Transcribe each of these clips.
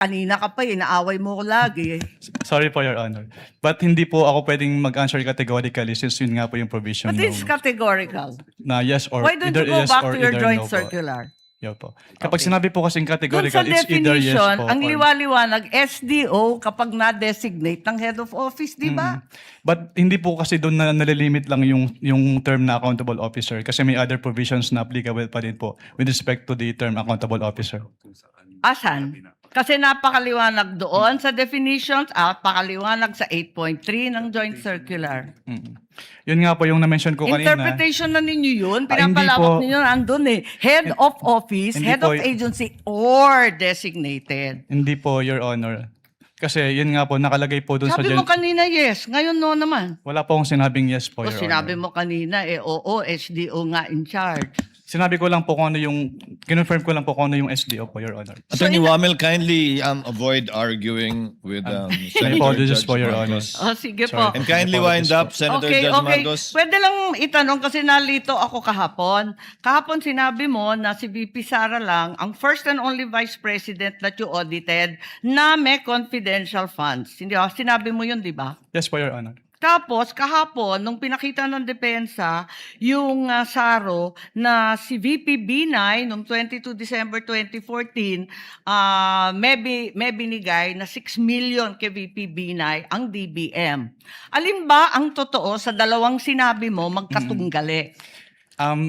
Kanina ka pa inaaway mo ko lagi. Sorry po, Your Honor. But hindi po ako pwedeng mag-answer categorically since yun nga po yung provision But it's categorical. na yes or Why don't either you go yes back or to your either joint no po. circular? Yo po. Kapag Okay. sinabi po kasing Doon categorical, sa it's either yes definition, po ang or... liwaliwanag, SDO kapag na-designate ng head of office, di ba? But hindi po kasi doon na nalilimit lang yung term na accountable officer kasi may other provisions na applicable pa din po with respect to the term accountable officer. Asan? Kasi napakaliwanag doon sa definitions, napakaliwanag sa 8.3 ng joint circular. Yun nga po yung na-mention ko kanina. Interpretation na ninyo yun, hindi pinapalawak po. ninyo andun eh. Head of office, Hindi head po of agency, or designated. Hindi po, Your Honor. Kasi yun nga po, nakalagay po doon sa... Sabi mo kanina yes, ngayon no naman. Wala po akong sinabing yes po, O Your sinabi Honor. mo kanina, oo, SDO nga in charge. Sinabi ko lang po kung ano yung... Kinonfirm ko lang po kung ano yung SDO po, Your Honor. Attorney Wamel, kindly avoid arguing with I Senator apologize Judge po, Your Honor. Marcos. Sige Sorry. po. And kindly wind up, Senator Okay, Judge okay. Marcos. Pwede lang itanong kasi nalito ako kahapon. Kahapon sinabi mo na si VP Sara lang ang first and only vice president that you audited na may confidential funds. Hindi ba? Sinabi mo yun, di ba? Yes po, Your Honor. Tapos, kahapon, nung pinakita ng depensa, yung SARO na si VP Binay, noong 22 December 2014, may binigay na 6 million kay VP Binay ang DBM. Alin ba ang totoo sa dalawang sinabi mo magkatunggali?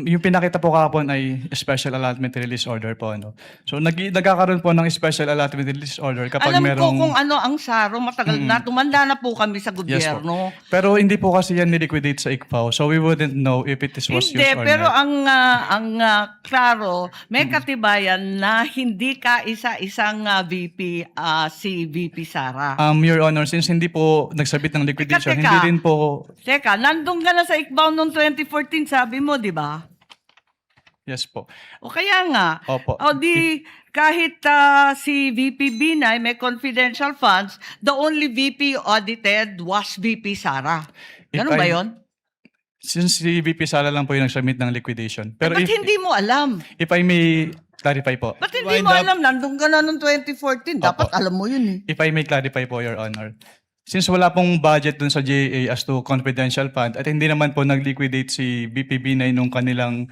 Yung pinakita po kahapon ay special allotment release order po. Ano. So nagkakaroon po ng special allotment release order kapag Alam merong... ko kung ano ang SARO, matagal na, tumanda na po kami sa Yes po. gobyerno. Pero hindi po kasi yan niliquidate sa ICPAO. So we wouldn't know if it was Hindi, used or pero not. klaro, may katibayan na hindi kaisa-isang VP, si VP Sara. Your Honor, since hindi po nagsabit ng liquidation, Teka. hindi din po... Teka, nandun ka na sa ICBAO noong 2014, sabi mo, di ba? Yes po. O kaya nga, Opo. o di kahit si VP Binay may confidential funds, the only VP audited was VP Sara. Ganun ba yun? Since si VP Sala lang po yung nagsubmit ng liquidation. Pero Ba't hindi mo alam? if I may clarify po. Ba't hindi Wind mo up. alam? Nandun ka na noong 2014. Dapat Opo. alam mo yun eh. If I may clarify po, Your Honor. Since wala pong budget dun sa GAA as to confidential fund at hindi naman po nag-liquidate si BPB9 nung kanilang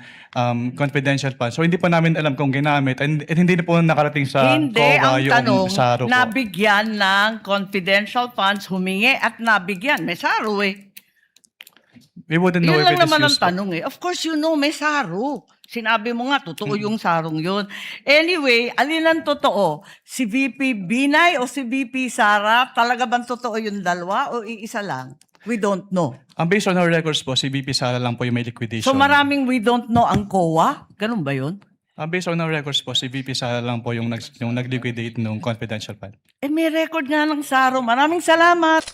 confidential fund. So hindi pa namin alam kung ginamit and hindi na po nakarating sa Hindi, ang COA tanong, yung SARO po. nabigyan ng confidential funds, humingi at nabigyan. May SARO eh. We wouldn't know Yun if lang it is naman ang used po. tanong eh. Of course, you know, may SARO. Sinabi mo nga, totoo yung sarong yun. Anyway, alin ang totoo? Si VP Binay o si VP Sara? Talaga bang totoo yung dalawa o iisa lang? We don't know. Based on our records po, si VP Sala lang po yung may liquidation. So maraming we don't know ang COA? Ganun ba yun? Based on our records po, si VP Sala lang po yung nag-liquidate nung confidential fund. Eh may record nga ng SARO. Maraming salamat.